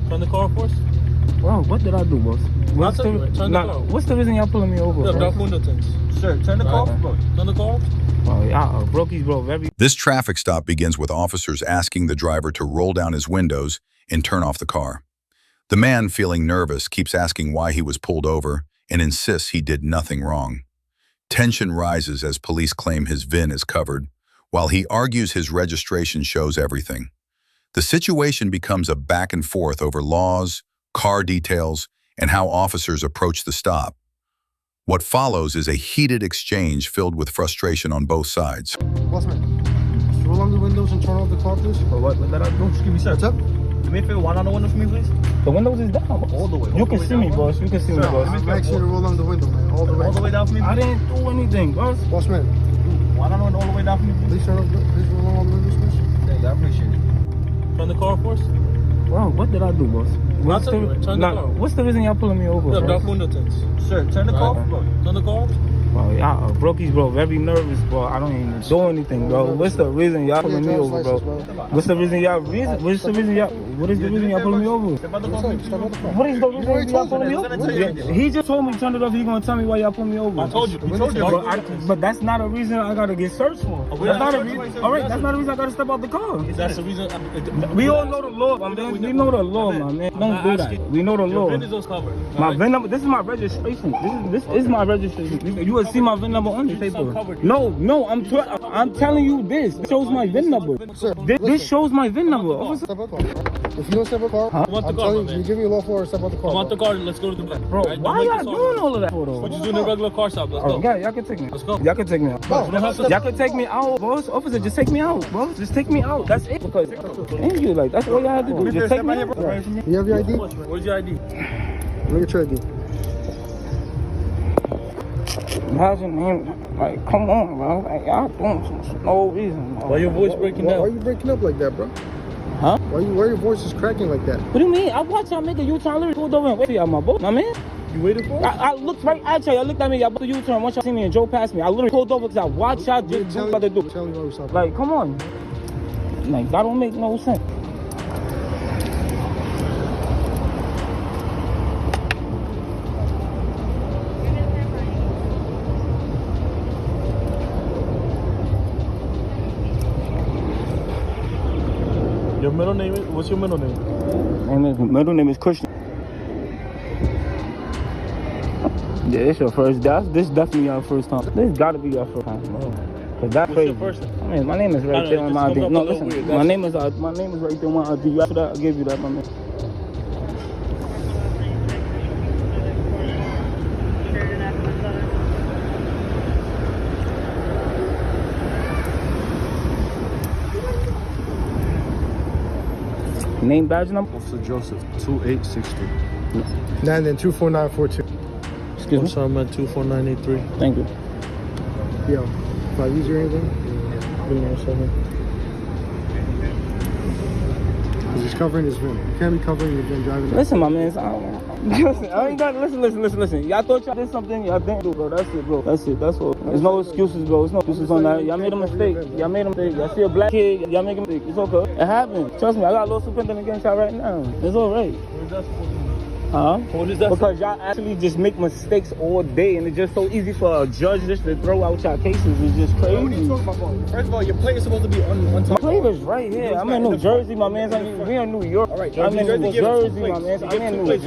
Turn the car for us. Bro, what did I do, boss? What's the reason y'all pulling me over? Dark window tints. Sir, turn the car off, bro. Turn the car off. Oh, yeah, brokey's, bro. This traffic stop begins with officers asking the driver to roll down his windows and turn off the car. The man, feeling nervous, keeps asking why he was pulled over and insists he did nothing wrong. Tension rises as police claim his VIN is covered, while he argues his registration shows everything. The situation becomes a back and forth over laws, car details, and how officers approach the stop. What follows is a heated exchange filled with frustration on both sides. Bossman, roll on the windows and turn off the car, please. What did I do? Excuse me, sir. What's up? Do me a favor, one on the window for me, please. The windows is down. All the way. You can see me, boss. You can see me, boss. I'm asking you to roll on the window, man. All the way. All the way down for me, please. I didn't do anything, boss. Bossman, One on the window all the way down for me, please. please roll on the windows, please. Thank you, I appreciate it. Turn the car for us. Bro, what did I do, boss? What's the reason y'all pulling me over? Dark window tints. Sir, turn the car off, bro. Turn the car off. Bro, y'all brokey's, bro. Very nervous, bro. I don't even do anything, bro. What's the reason y'all pulling me over, bro? What's the reason y'all pulling me over? What is the reason y'all pulling me over? He just told me to turn it off. He gonna tell me why y'all pulling me over. I told you. But that's not a reason I gotta get searched for. That's not a reason. All right, that's not a reason I gotta step out the car. That's the reason. We all know the law, my man. We know the law, my man. Don't do that. We know the law. My VIN number. This is my registration. This is my registration. You will see my VIN number on the paper. No. I'm telling you this. This shows my VIN number. Sir, this shows my VIN number. Step out the car. If you don't step out the car, I'm telling you, you give me a law for step out the car. I want the car. Let's go to the back. Bro, why y'all doing all of that for though? We're just doing a regular car stop. Let's go. Yeah, y'all can take me. Let's go. Y'all can take me out. Y'all can take me out, boss. Officer, just take me out, bro. Just take me out. That's it. Because ain't you like that's all y'all have to do. Just take me out. You have your ID? Where's your ID? Look at your ID. Imagine him, like, come on, bro. Like, y'all doing some for no reason, bro. Why your voice breaking down? Why are you breaking up like that, bro? Huh? Why your voice is cracking like that? What do you mean? I watched y'all make a U-turn. I literally pulled over and waited for y'all, my boy. My man. You waited for it? I looked right at y'all. Y'all looked at me. Y'all put a U-turn. Once y'all see me and drove past me, I literally pulled over because I watched y'all just do what about to do. Tell me why we stopped. Like, come on. Like, that don't make no sense. Your middle name is? What's your middle name? Middle name is Christian. Yeah, it's your first. This definitely your first time. This gotta be your first time, bro. Cause that's crazy. What's your first name? I mean, my name is right there on my ID. No, listen. My name is right there on my ID. After that, I'll give you that, my man. Name, badge number? Officer Joseph, 2860. And then 24942. Excuse me? I'm at 24983. Thank you. Yo, if I use your anything, give me a second. Because he's covering his VIN. You can't be covering your VIN driving. Listen, my man. I ain't got listen. Y'all thought y'all did something y'all didn't do, bro. That's it, bro. That's it. That's all. There's no excuses, bro. There's no excuses on that. Y'all made a mistake. Y'all see a black kid. Y'all make a mistake. It's okay. It happened. Trust me. I got a little superintendent against y'all right now. It's all right. Where's that supposed to be? Huh? What is that? Because y'all actually just make mistakes all day, and it's just so easy for a judge just to throw out y'all cases. It's just crazy. What are you talking about? First of all, your plate is supposed to be on top. My plate is right here. I'm in New Jersey, my man. We in New York. All right, I'm in New Jersey, my man. I'm in New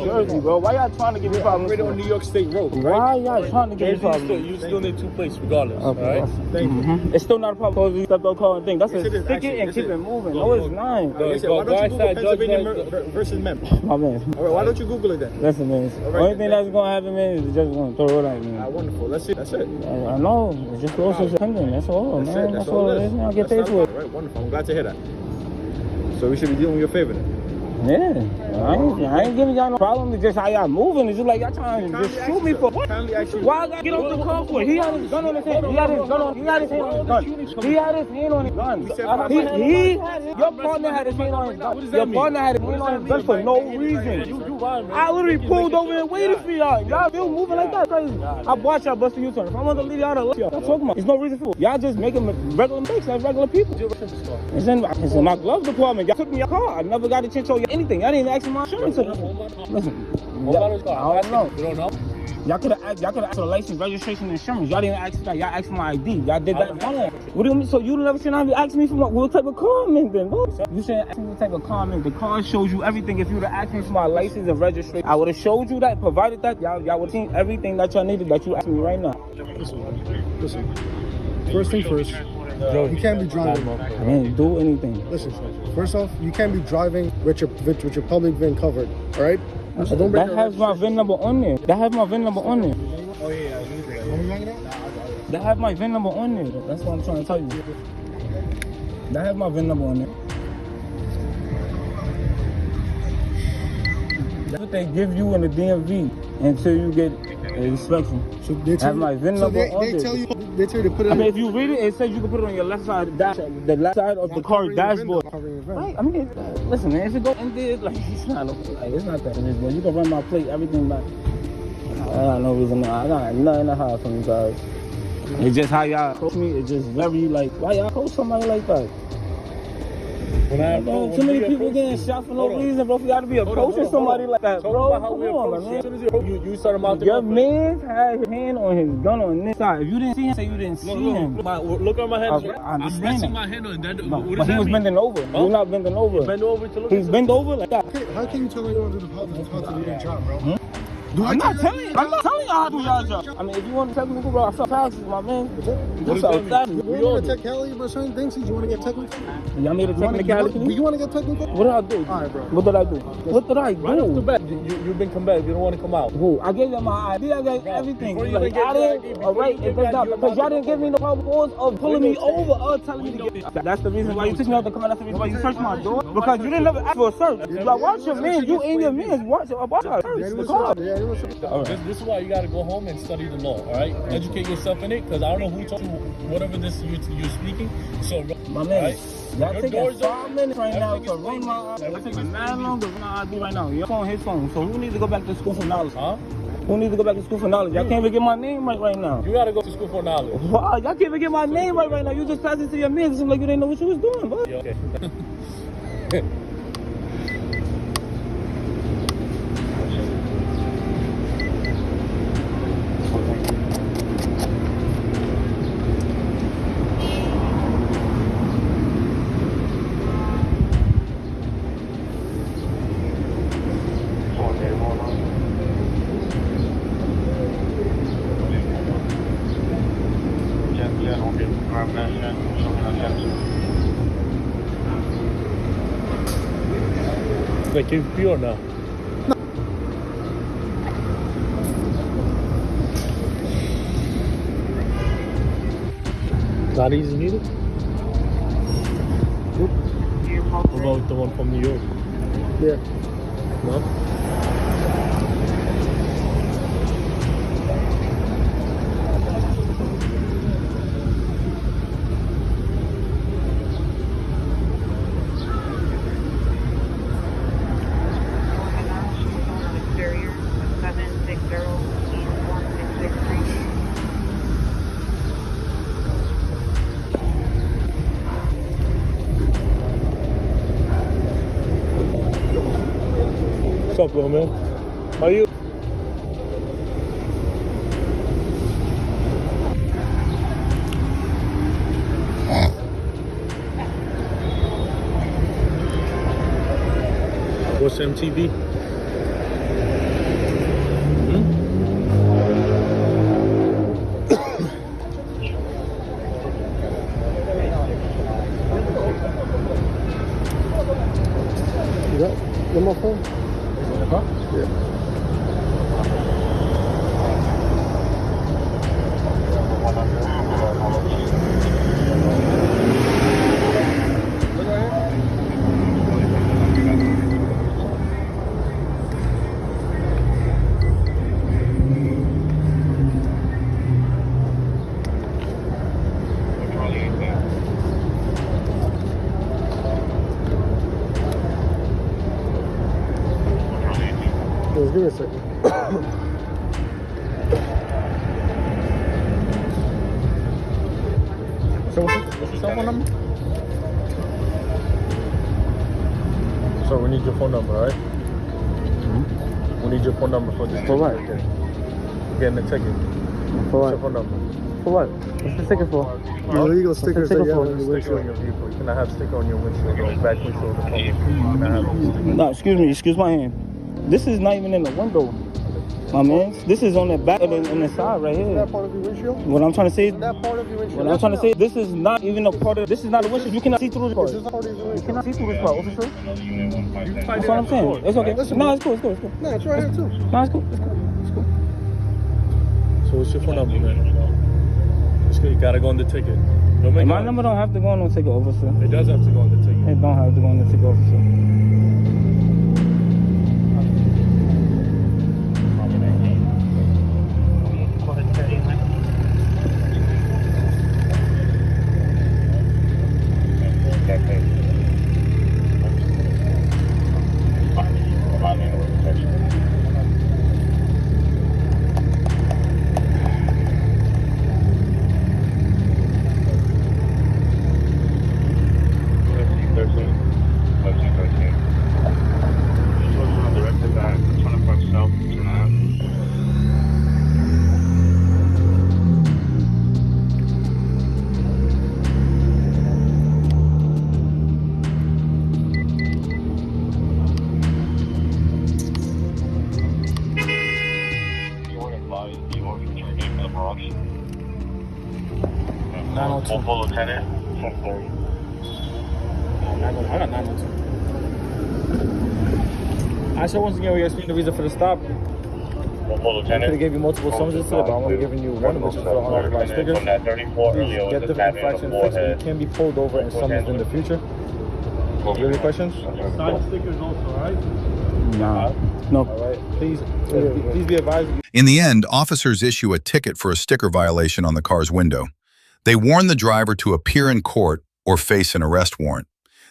Jersey, bro. Why y'all trying to give me problems? We're on New York State Road. Why y'all trying to give me problems? You still need 2 plates regardless. Okay, all right? Thank you. It's still not a problem because you stepped out car and thing. That's Yes, it a is. stick Actually, it and yes, keep it it is. moving. No, it's not. Why don't you Google Pennsylvania versus Mem? My man. All right, why don't you Google it then? Listen, man. All right, Only thing that's gonna happen, man, is just gonna throw it out, man. Wonderful. That's it. That's it. I know. It's just close to pending. That's all, man. That's all it is. I get paid for it. All right, wonderful. I'm glad to hear that. So we should be doing you a favor then. Yeah. I ain't giving y'all no problem. It's just how y'all moving. It's just like y'all trying to just shoot me for what? Why I gotta get off the car for it? He had his gun on his hand. He had his hand on his gun. He had his hand on his gun. Your partner had his hand on his gun. Your partner had his hand on his gun for no reason. I literally pulled over and waited for y'all. Y'all still moving like that? Crazy. I watched y'all bust a U-turn. If I want to leave y'all, y'all talking about. There's no reason for it. Y'all just making regular mistakes like regular people. It's in my glove department. Y'all took me your car. I never got a chance to show y'all. anything. Y'all didn't even ask me my insurance. Listen, What about his car? I don't know. You don't know? Y'all could have asked for the license, registration, and insurance. Y'all didn't ask that. Y'all asked for my ID. Y'all did that wrong. What do you mean? So you never should not be asking me for what type of car I'm in then, bro? You shouldn't ask me what type of car I'm in. The car shows you everything. If you would have asked me for my license and registration, I would have showed you that, provided that. Y'all would have seen everything that y'all needed that you asked me right now. Listen. First thing first, you can't be driving. I didn't do anything. Listen, first off, you can't be driving with your public VIN covered, all right? So don't break That has my VIN number on there. That has my VIN number on there. Oh, yeah. That have my VIN number on there. That's what I'm trying to tell you. That have my VIN number on there. That's what they give you in the DMV until you get an inspection. So they tell have my VIN number on they there. tell you to put it I mean, if you read it, it says you can put it on your left side of the left side of the car dashboard. Right? I mean, listen, man, if it go in there, like, it's not that. You can run my plate, everything back. I got no reason. I got nothing to hide from you guys. It's just how y'all coach me. It's just very like, why y'all coach somebody like that? Too many people getting shot for no reason, bro. You gotta be approaching somebody like that, bro. Come on, man. You started mouthing Your man had his hand on his gun on this side. If you didn't see him, say you didn't see him. Look at my hand. I'm resting my hand on that. No, but he was bending over. You're not bending over. Bend over to look. He's bent over like that. How can you tell me you want to do the job, bro? I'm not telling you how to do y'all job. I mean, if you want to technical, bro, I felt taxes, my man. You felt taxes. You want to get technicality about certain things? You want to get technical? Y'all made a technicality? You want to get technical? What did I do? All right, bro. What did I do? What did I do? Right off the bat, you've been combative. You don't want to come out. Who? I gave them my ID. I gave everything. Before you Like, get I didn't. All right, it does not because y'all didn't give me no probable cause of pulling me over or telling me to get. That's the reason why you took me out the car. That's the reason why you searched my door because you didn't ever ask for a search. Like, watch your man. You and your man. Watch the car. This is why you got to go home and study the law, all right? Educate yourself in it, because I don't know who told you whatever this you're speaking. So, my man, right? y'all taking 5 minutes right now to ring my ID. Y'all taking 9 long to ring my ID right now. Your phone, his phone. So who needs to go back to school for knowledge? Huh? Who needs to go back to school for knowledge? Y'all can't even get my name right now. You got to go to school for knowledge. Wow, y'all can't even get my name right now. You just passed it to your man. It seemed like you didn't know what you was doing, bro. Yeah, okay. Like, you pure now. Not easy neither? What about the one from New York? Yeah. No? What's up, bro, man? How are you? What's MTV? You got one more phone? Huh? Yeah. Give me a second. So what's your cell phone number? So So we need your phone number, all right? We need your phone number for this. For what? Getting the ticket. For What's your what? phone number? For what? What's the ticket for? Illegal stickers that sticker you have for? on your Sticker on windshield. your vehicle. You cannot have sticker on your windshield or back windshield of the phone. You cannot have a sticker. No, excuse me. Excuse my hand. This is not even in the window, my man. This is on the back of the, on the side right Is here. that part of your windshield? What I'm trying to say is, Is that part of your windshield? what I'm trying to say, this is not even a part of. This is not a windshield. You cannot see through this part. Is this part of your You windshield? cannot see through this part, officer. You tied That's it what I'm at the saying. door. It's okay. Listen, No, man. it's cool. It's cool. It's cool. No, it's right here too. No, it's cool. It's cool. It's cool. So what's your phone number, man? It's good. You gotta go on the ticket. Don't make My noise. number don't have to go on no ticket, officer. It does have to go on the ticket. It don't have to go on the ticket, officer. Full lieutenant. I got 912. Actually, once again, we explain the reason for the stop. Full I could have lieutenant. gave you multiple summonses today, but I'm only giving you one, which is for unauthorized stickers. From that 34 Please earlier get with the the cabin infraction on the fixed. You forehead. can be pulled over and summoned in the future. Do you have any questions? Side stickers also, right? Nah. No. All right. Please be advised. In the end, officers issue a ticket for a sticker violation on the car's window. They warn the driver to appear in court or face an arrest warrant.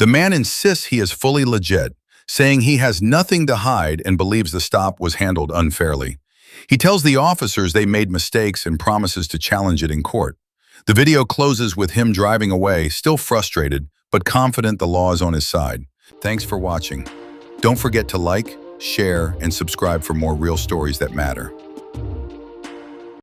The man insists he is fully legit, saying he has nothing to hide and believes the stop was handled unfairly. He tells the officers they made mistakes and promises to challenge it in court. The video closes with him driving away, still frustrated, but confident the law is on his side. Thanks for watching. Don't forget to like, share, and subscribe for more real stories that matter.